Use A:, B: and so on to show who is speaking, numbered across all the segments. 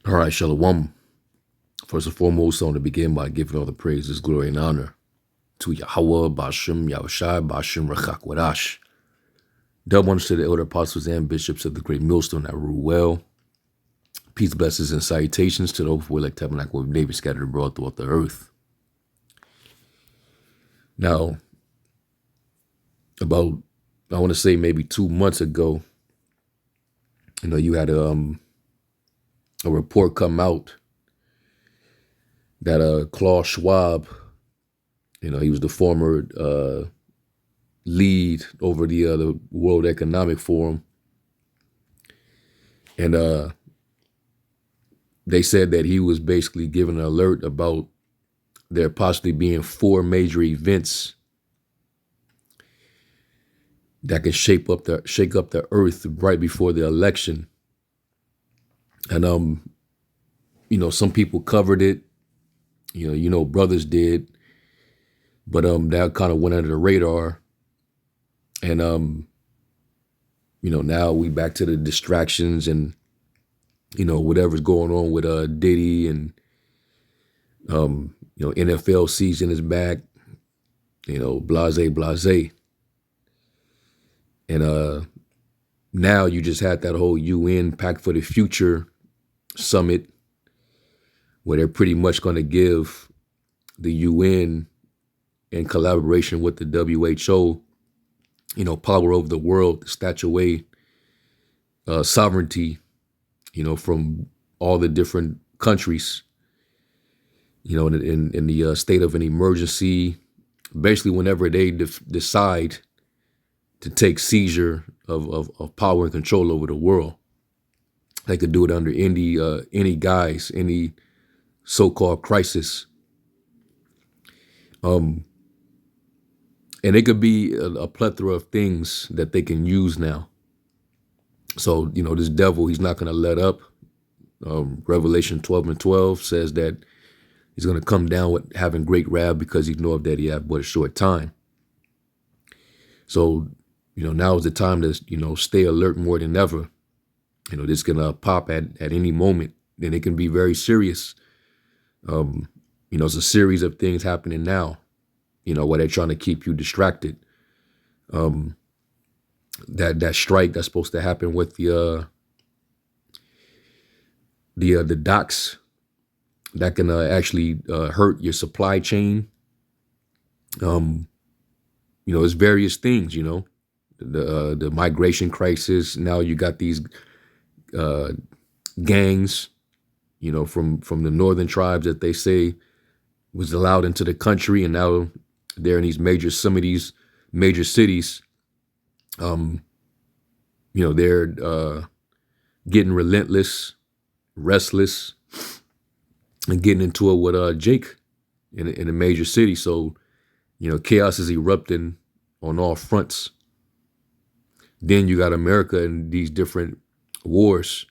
A: All right, Shalom. First and foremost, I want to begin by giving all the praises, glory, and honor to Yahweh, Bashem, Yahushai, Bashem, Rachak, Wadash. Double honors to the elder apostles and bishops of the great millstone that rule well. Peace, blessings, and salutations to the overflow like tabernacle of David scattered abroad throughout the earth. Now, about, I want to say maybe 2 months ago, you had a report come out that Klaus Schwab, he was the former lead over the World Economic Forum, and they said that he was basically giving an alert about there possibly being 4 major events that can shake up the earth right before the election. And some people covered it, brothers did, but that kind of went under the radar. And now we back to the distractions and whatever's going on with Diddy, and NFL season is back, blase. And now you just had that whole UN Pact for the Future summit where they're pretty much going to give the UN, in collaboration with the WHO, power over the world, snatch away sovereignty, from all the different countries, in the state of an emergency, basically whenever they decide to take seizure of power and control over the world. They could do it under any guise, any so-called crisis. And it could be a plethora of things that they can use now. So, this devil, he's not going to let up. Revelation 12:12 says that he's going to come down with having great wrath because he knoweth that he have but a short time. So, now is the time to, stay alert more than ever. This can pop at any moment, and it can be very serious. It's a series of things happening now, where they're trying to keep you distracted. That strike that's supposed to happen with the docks, that can actually hurt your supply chain. It's various things, the migration crisis. Now you got these gangs, from the northern tribes that they say was allowed into the country, and now they're in some of these major cities. They're getting relentless, restless, and getting into it with Jake in a major city. So, chaos is erupting on all fronts. Then you got America in these different wars.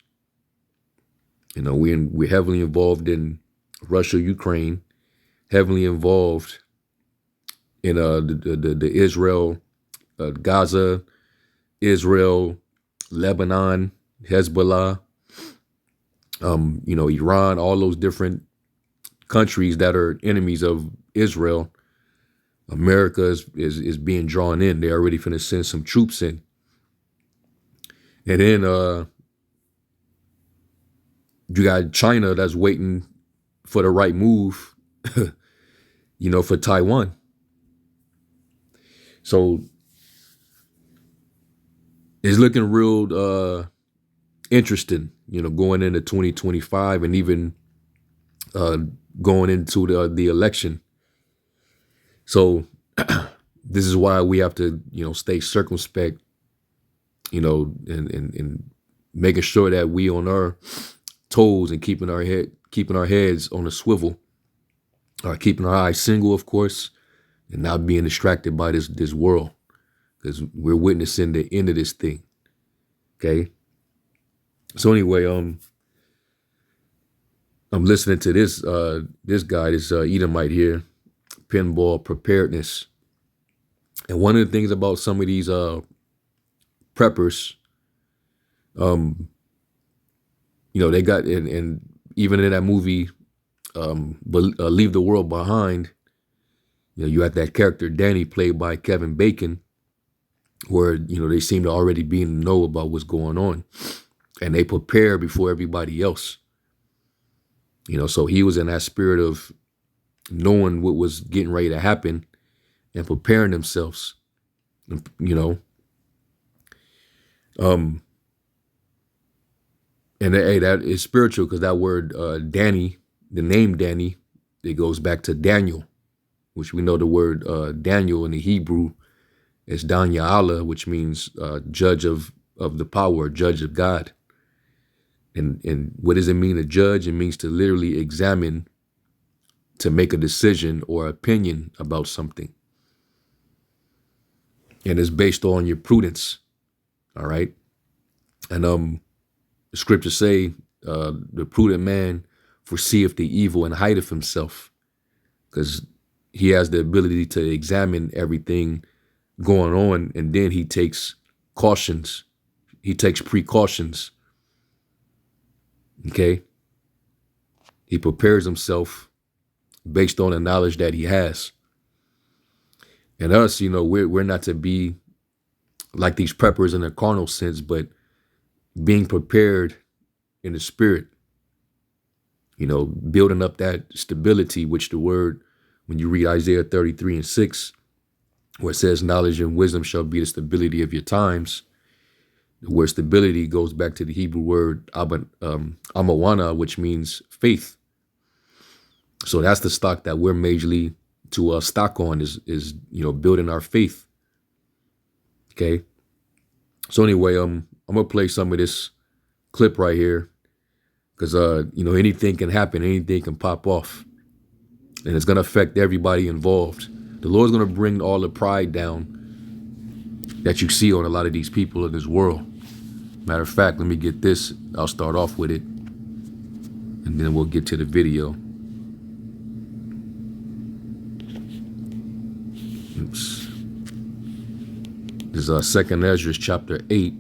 A: We're heavily involved in Russia, Ukraine, heavily involved in the Israel, Gaza, Israel, Lebanon, Hezbollah, Iran, all those different countries that are enemies of Israel. America is being drawn in. They're already finna send some troops in. And then you got China that's waiting for the right move, for Taiwan. So it's looking real interesting, going into 2025 and even going into the election. So this is why we have to, stay circumspect, and making sure that we on our toes and keeping our heads on a swivel, or keeping our eyes single, of course, and not being distracted by this world, because we're witnessing the end of this thing. Okay. So anyway, I'm listening to this guy, this Edomite here, Pinball Preparedness, and one of the things about some of these preppers, they got and even in that movie, Leave the World Behind, you had that character Danny played by Kevin Bacon, where they seem to already be in the know about what's going on, and they prepare before everybody else. So he was in that spirit of knowing what was getting ready to happen and preparing themselves. And hey, that is spiritual, because that word Danny, the name Danny, it goes back to Daniel, which we know the word Daniel in the Hebrew is Dan Ya'ala, which means judge of the power, judge of God. And what does it mean to judge? It means to literally examine, to make a decision or opinion about something. And it's based on your prudence. All right. And the scriptures say the prudent man foreseeth the evil and hideth himself, because he has the ability to examine everything going on, and then he takes cautions. He takes precautions. Okay. He prepares himself based on the knowledge that he has. And us, we're not to be like these preppers in a carnal sense, but being prepared in the spirit, building up that stability, which the word, when you read Isaiah 33:6, where it says knowledge and wisdom shall be the stability of your times, where stability goes back to the Hebrew word amawana, which means faith. So that's the stock that we're majorly to stock on is building our faith. Okay. So anyway, I'm gonna play some of this clip right here, because anything can happen, anything can pop off, and it's gonna affect everybody involved. The Lord's gonna bring all the pride down that you see on a lot of these people in this world. Matter of fact, let me get this. I'll start off with it, and then we'll get to the video. Oops. This is 2 Ezra chapter 8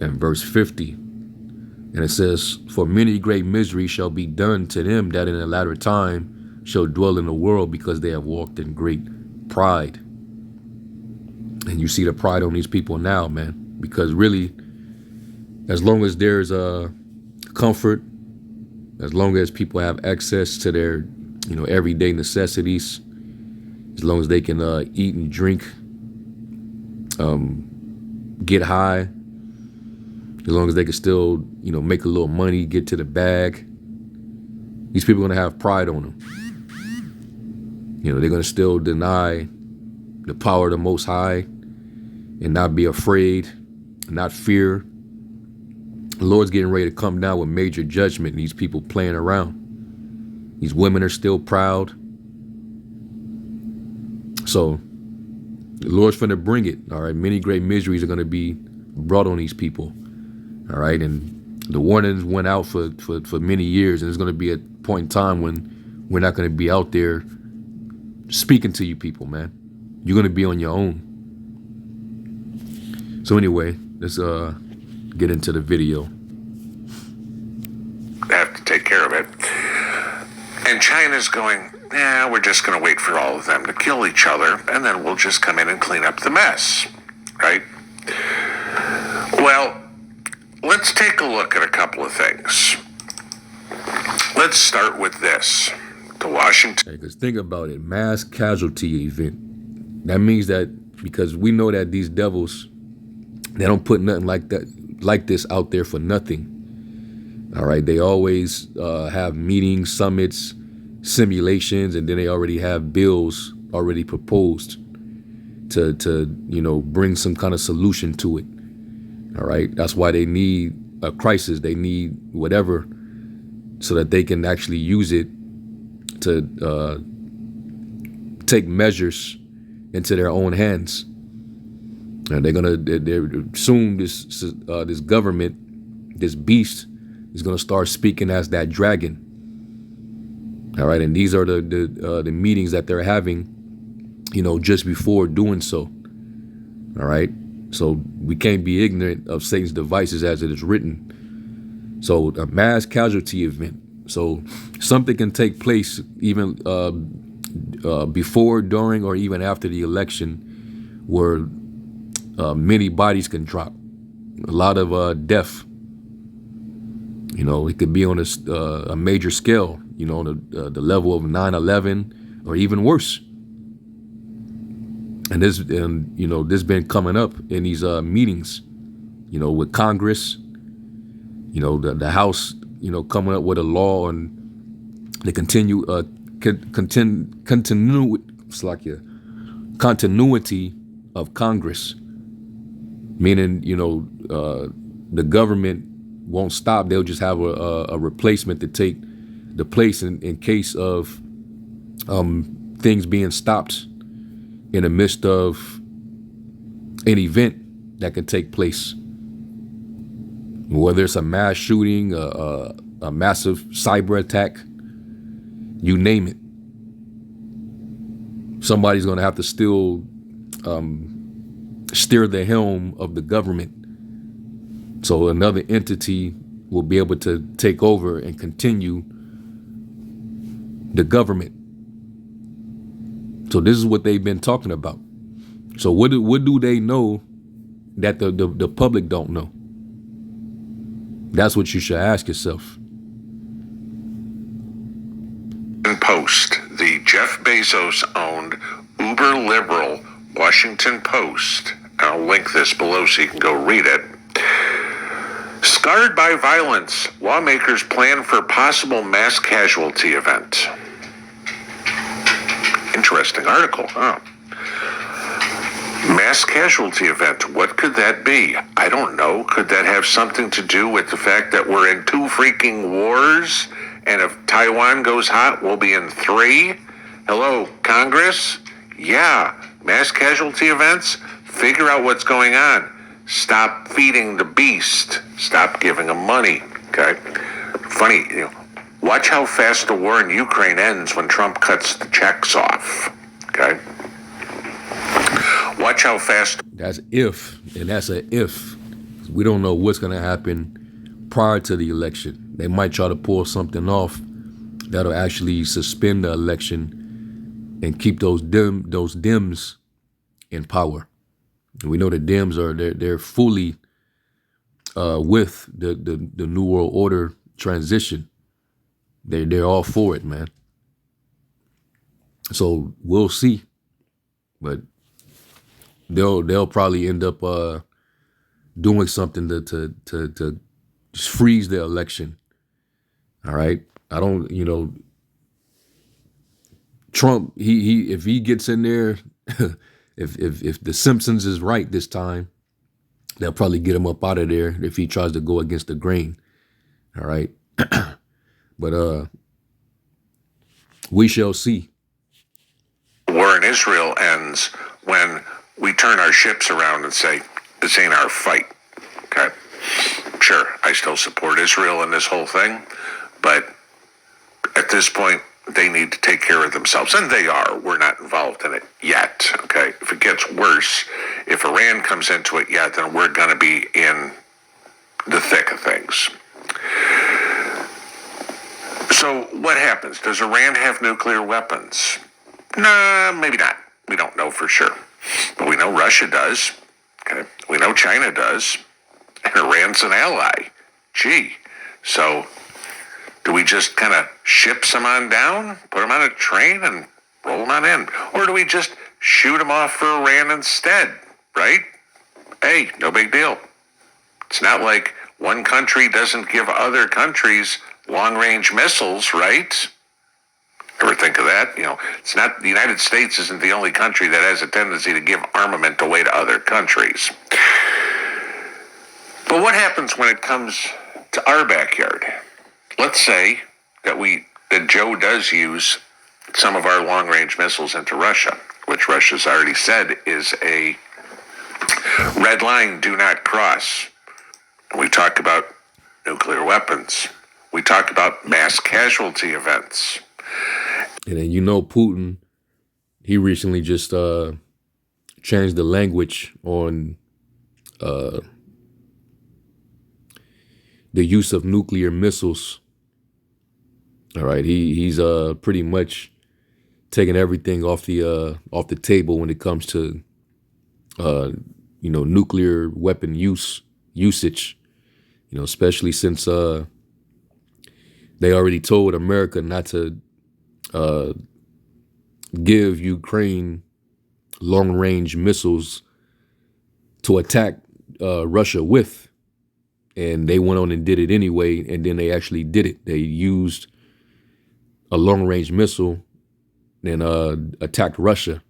A: and verse 50. And it says, for many great miseries shall be done to them that in the latter time shall dwell in the world, because they have walked in great pride. And you see the pride on these people now, man, because really, as long as there's comfort, as long as people have access to their, everyday necessities, as long as they can eat and drink, get high, as long as they can still, make a little money, get to the bag, these people are going to have pride on them. They're going to still deny the power of the Most High and not be afraid, not fear. The Lord's getting ready to come down with major judgment, and these people playing around. These women are still proud. So the Lord's finna bring it. All right. Many great miseries are going to be brought on these people. All right. And the warnings went out for many years. And there's going to be a point in time when we're not going to be out there speaking to you people, man. You're going to be on your own. So anyway, let's get into the video.
B: Have to take care of it. And China's going, we're just going to wait for all of them to kill each other, and then we'll just come in and clean up the mess, right? Well, let's take a look at a couple of things. Let's start with this. The Washington...
A: Because think about it, mass casualty event. That means that, because we know that these devils, they don't put nothing like this out there for nothing. All right, they always have meetings, summits, simulations, and then they already have bills already proposed to bring some kind of solution to it. All right, that's why they need a crisis. They need whatever, so that they can actually use it to take measures into their own hands. And they're soon this government, this beast, is gonna start speaking as that dragon. All right, and these are the meetings that they're having, just before doing so. All right, so we can't be ignorant of Satan's devices as it is written. So a mass casualty event. So something can take place even before, during, or even after the election, where many bodies can drop. A lot of death. You know, it could be on a major scale. You know, on the level of 9/11 or even worse. And this been coming up in these meetings. You know, with Congress. You know, the House. You know, coming up with a law on the continuity of Congress, meaning the government won't stop. They'll just have a replacement to take the place in case of things being stopped in the midst of an event that can take place, whether it's a mass shooting, a massive cyber attack, you name it. Somebody's going to have to still steer the helm of the government. So another entity will be able to take over and continue the government. So this is what they've been talking about. So what do they know that the public don't know? That's what you should ask yourself.
B: Post, the Jeff Bezos owned uber liberal Washington Post. I'll link this below so you can go read it. Scarred by violence, lawmakers plan for possible mass casualty event. Interesting article, huh? Mass casualty event, what could that be? I don't know. Could that have something to do with the fact that we're in 2 freaking wars? And if Taiwan goes hot, we'll be in 3? Hello, Congress? Yeah, mass casualty events? Figure out what's going on. Stop feeding the beast. Stop giving them money, okay? Funny, watch how fast the war in Ukraine ends when Trump cuts the checks off, okay? Watch how fast.
A: That's if, and that's a if. We don't know what's going to happen prior to the election. They might try to pull something off that'll actually suspend the election and keep those Dems in power. And we know the Dems they're fully with the New World Order transition. They're all for it, man. So we'll see, but they'll probably end up doing something to just freeze the election. All right, I don't, Trump. He if he gets in there, if the Simpsons is right this time, they'll probably get him up out of there if he tries to go against the grain. All right, but we shall see.
B: War in Israel ends when we turn our ships around and say, this ain't our fight, okay? Sure, I still support Israel in this whole thing, but at this point, they need to take care of themselves, and they are. We're not involved in it yet, okay? If it gets worse, if Iran comes into it yet, then we're going to be in the thick of things. So what happens? Does Iran have nuclear weapons? Nah, maybe not. We don't know for sure. But we know Russia does. Okay? We know China does. And Iran's an ally. Gee. So do we just kind of ship some on down, put them on a train, and roll them on in? Or do we just shoot them off for Iran instead, right? Hey, no big deal. It's not like one country doesn't give other countries long-range missiles, right? Ever think of that? It's not, the United States isn't the only country that has a tendency to give armament away to other countries. But what happens when it comes to our backyard? Let's say that Joe does use some of our long-range missiles into Russia, which Russia's already said is a red line, do not cross. And we talk about nuclear weapons. We talk about mass casualty events.
A: And then Putin, he recently just changed the language on the use of nuclear missiles. All right, he's pretty much taking everything off the table when it comes to nuclear weapon usage. Especially since they already told America not to give Ukraine long range missiles to attack Russia with. And they went on and did it anyway. And then they actually did it. They used a long range missile and attacked Russia.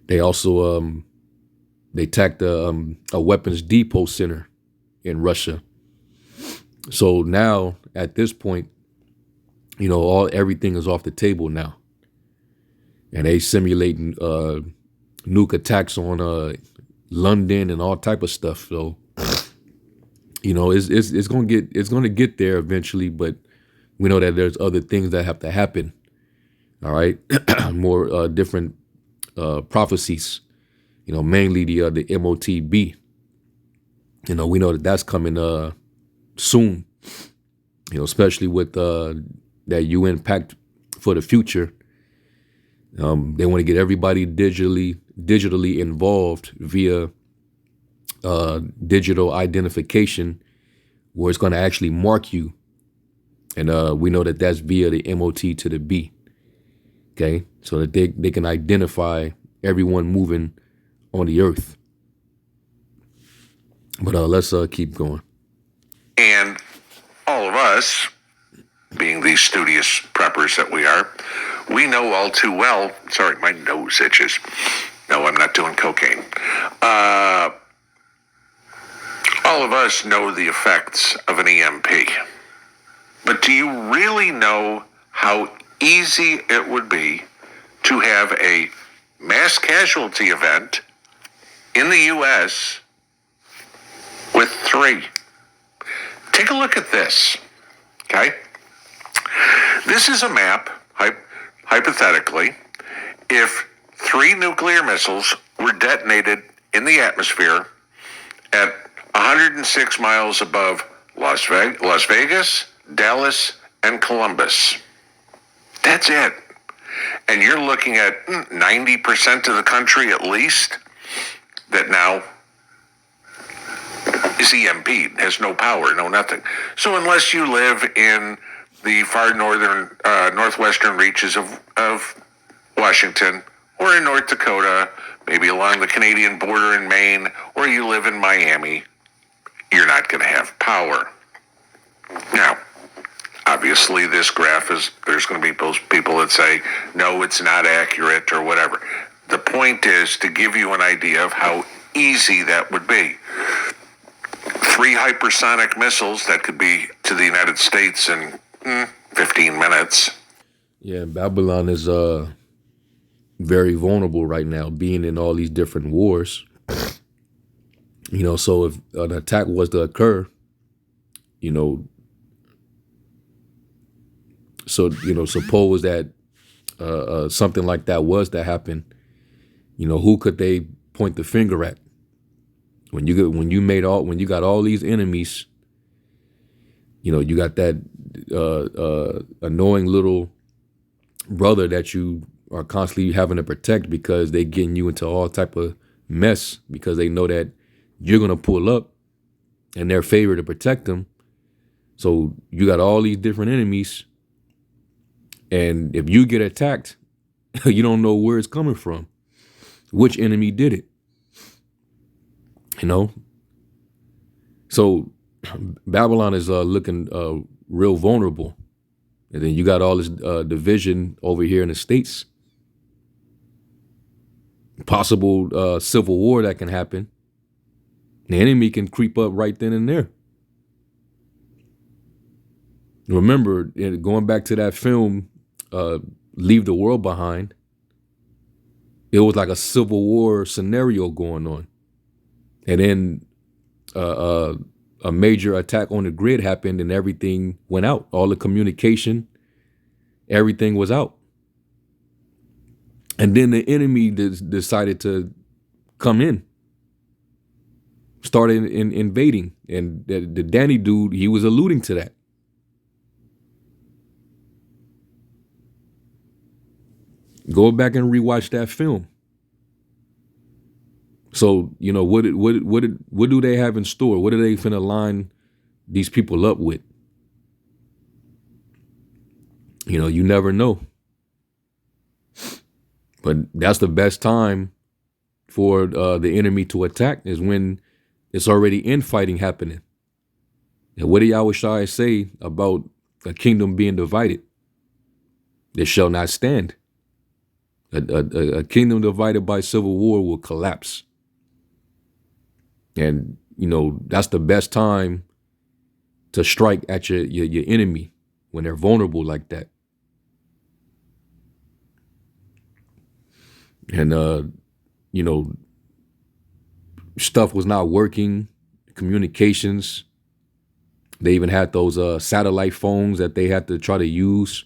A: They also they attacked a weapons depot center in Russia. So now at this point, everything is off the table now. And they simulating nuke attacks on London and all type of stuff. So it's gonna get there eventually, but we know that there's other things that have to happen. All right, more different prophecies. Mainly the MOTB. We know that that's coming soon. Especially with that UN Pact for the Future. They want to get everybody digitally involved via digital identification, where it's going to actually mark you. And we know that that's via the MOT to the B. Okay, so that they can identify everyone moving on the earth. But let's keep going.
B: And all of us, being these studious preppers that we are, we know all too well. Sorry, my nose itches. No, I'm not doing cocaine. All of us know the effects of an EMP. But do you really know how easy it would be to have a mass casualty event in the U.S. with 3? Take a look at this, okay? This is a map, hypothetically, if 3 nuclear missiles were detonated in the atmosphere at 106 miles above Las Vegas, Dallas, and Columbus. That's it. And you're looking at 90% of the country at least that now is EMP'd, has no power, no nothing. So unless you live in the far northwestern reaches of Washington, or in North Dakota, maybe along the Canadian border in Maine, or you live in Miami, you're not going to have power. Now, obviously this graph there's going to be those people that say, no, it's not accurate or whatever. The point is to give you an idea of how easy that would be. 3 hypersonic missiles that could be to the United States in 15 minutes.
A: Yeah, Babylon is very vulnerable right now, being in all these different wars. So if an attack was to occur, suppose that something like that was to happen, who could they point the finger at? When you got all these enemies, you got that annoying little brother that you are constantly having to protect because they getting you into all type of mess because they know that you're gonna pull up in their favor to protect them. So you got all these different enemies, and if you get attacked, you don't know where it's coming from, which enemy did it. So Babylon is looking real vulnerable. And then you got all this division over here in the States. Possible civil war that can happen. The enemy can creep up right then and there. Remember, going back to that film, Leave the World Behind, it was like a civil war scenario going on. And then a major attack on the grid happened and everything went out. All the communication, everything was out. And then the enemy decided to come in. started invading. And the Danny dude, he was alluding to that. Go back and rewatch that film. So, you know, what do they have in store? What are they finna line these people up with? You know, you never know. But that's the best time for the enemy to attack, is when it's already infighting happening. And what do Yahushua say about a kingdom being divided? It shall not stand. A kingdom divided by civil war will collapse. And, you know, that's the best time to strike at your enemy, when they're vulnerable like that. And, you know, stuff was not working, communications. They even had those satellite phones that they had to try to use.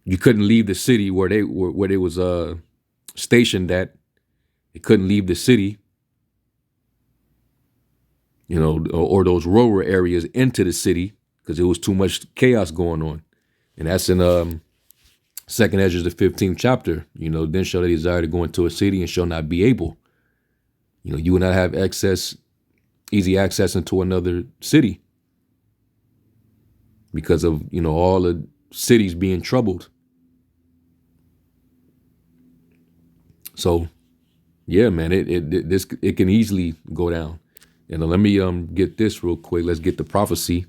A: You couldn't leave the city where they was stationed at. They couldn't leave the city, you know, or those rural areas into the city, because there was too much chaos going on. And that's in Second Ezra, the 15th chapter. You know, then shall they desire to go into a city and shall not be able. You know, you will not have easy access into another city, because of, you know, all the cities being troubled. So, yeah, man, it can easily go down. And let me get this real quick. Let's get the prophecy.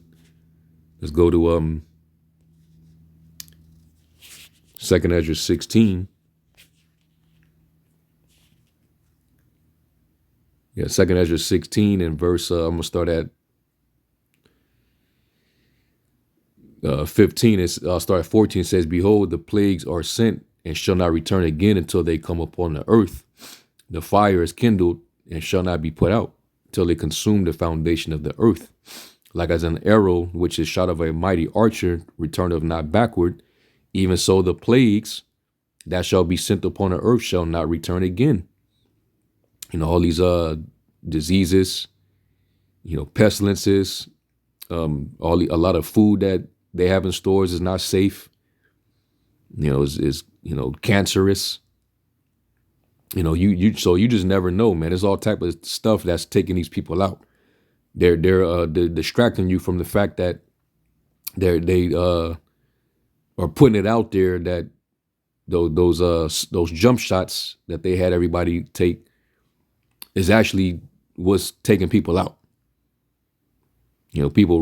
A: Let's go to Second Ezra 16. Yeah, Second Ezra 16 and verse. I'm gonna start at 15. I'll start at 14. It says, "Behold, the plagues are sent and shall not return again until they come upon the earth. The fire is kindled and shall not be put out till they consume the foundation of the earth. Like as an arrow which is shot of a mighty archer returneth not backward, even so the plagues that shall be sent upon the earth shall not return again." You know, all these diseases, you know, pestilences, a lot of food that they have in stores is not safe. You know, is you know, cancerous. You know, so you just never know, man. There's all type of stuff that's taking these people out. They're distracting you from the fact that they are putting it out there that those jump shots that they had everybody take is actually what's taking people out. You know, people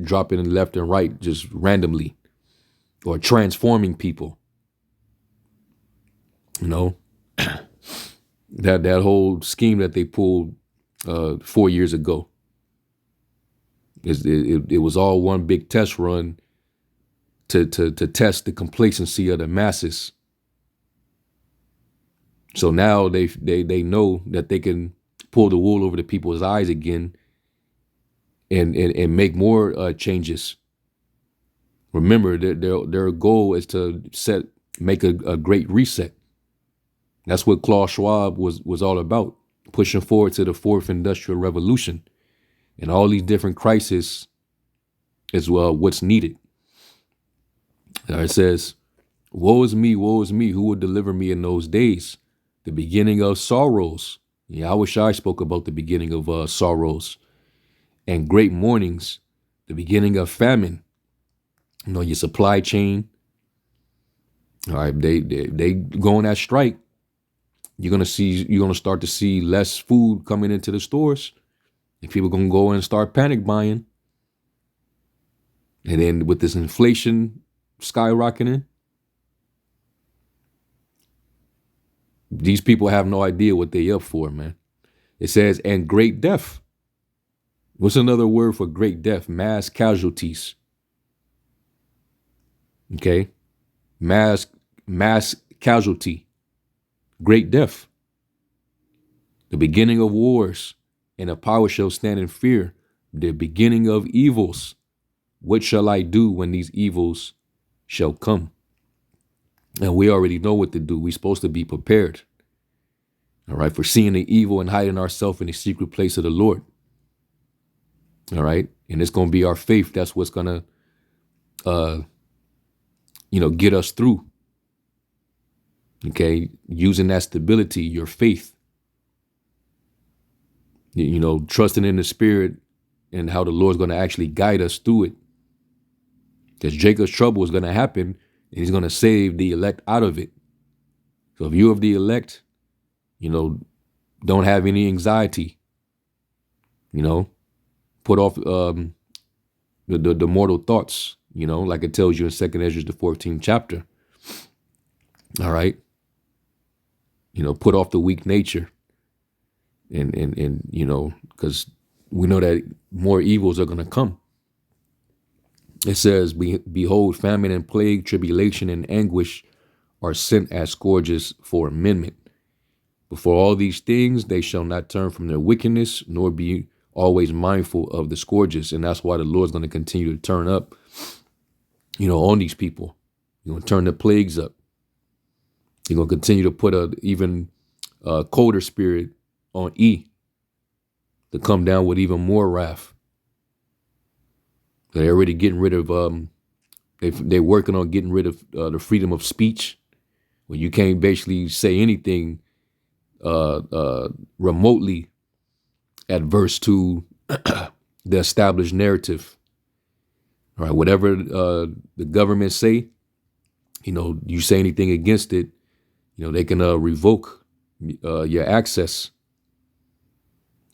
A: dropping left and right just randomly, or transforming people. You know, that whole scheme that they pulled 4 years ago. It was all one big test run to test the complacency of the masses. So now they know that they can pull the wool over the people's eyes again, and make more changes. Remember, their goal is to make a great reset. That's what Klaus Schwab was all about, pushing forward to the fourth industrial revolution, and all these different crises is what's needed. It says, woe is me, who will deliver me in those days? The beginning of sorrows. Yeah, I wish I spoke about the beginning of sorrows and great mournings, the beginning of famine. You know, your supply chain. All right, they go on that strike. You're gonna start to see less food coming into the stores, and people gonna go and start panic buying. And then with this inflation skyrocketing, these people have no idea what they up for, man. It says, and great death. What's another word for great death? Mass casualties. Okay, mass casualty. Great death. The beginning of wars, and a power shall stand in fear. The beginning of evils. What shall I do when these evils shall come? And we already know what to do. We're supposed to be prepared. All right. For seeing the evil and hiding ourselves in the secret place of the Lord. All right. And it's going to be our faith. That's what's going to, get us through. Okay. Using that stability, your faith, trusting in the Spirit and how the Lord's going to actually guide us through it. Because Jacob's trouble is going to happen, and he's going to save the elect out of it. So if you're of the elect, don't have any anxiety. Put off the mortal thoughts, like it tells you in 2 Ezra, the 14th chapter. All right. Put off the weak nature. And because we know that more evils are going to come. It says, behold, famine and plague, tribulation and anguish are sent as scourges for amendment. But for all these things, they shall not turn from their wickedness, nor be always mindful of the scourges. And that's why the Lord's going to continue to turn up, on these people. He's going to turn the plagues up. He's going to continue to put a even colder spirit on E to come down with even more wrath. They're already getting rid of, they're working on getting rid of the freedom of speech, where you can't basically say anything remotely adverse to the established narrative. All right, whatever the government say, you say anything against it, they can revoke your access.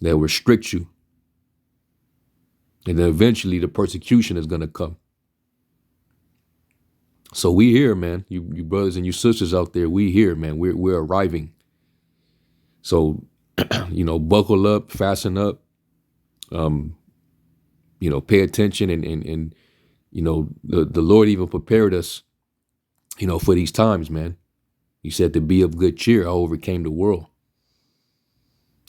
A: They'll restrict you. And then eventually the persecution is going to come. So we here, man, you brothers and you sisters out there, we here, man, we're arriving. So, buckle up, fasten up, pay attention and the Lord even prepared us, for these times, man. He said to be of good cheer. I overcame the world.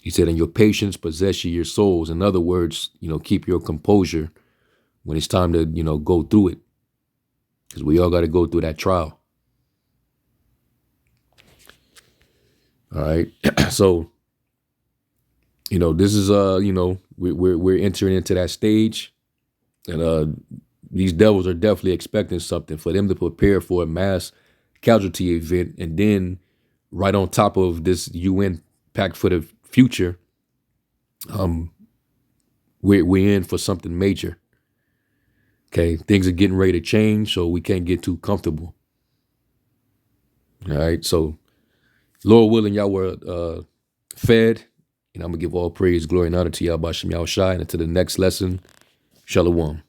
A: He said, and your patience possess your souls. In other words, keep your composure when it's time to, go through it. Because we all got to go through that trial. All right. So, this is, we're entering into that stage. And these devils are definitely expecting something for them to prepare for a mass casualty event. And then right on top of this UN Pact for the Future, we're in for something major. Okay, things are getting ready to change, so we can't get too comfortable. All right, so Lord willing, y'all were fed, and I'm gonna give all praise, glory, and honor to y'all, Bashem Yahushai, and until the next lesson, Shalom.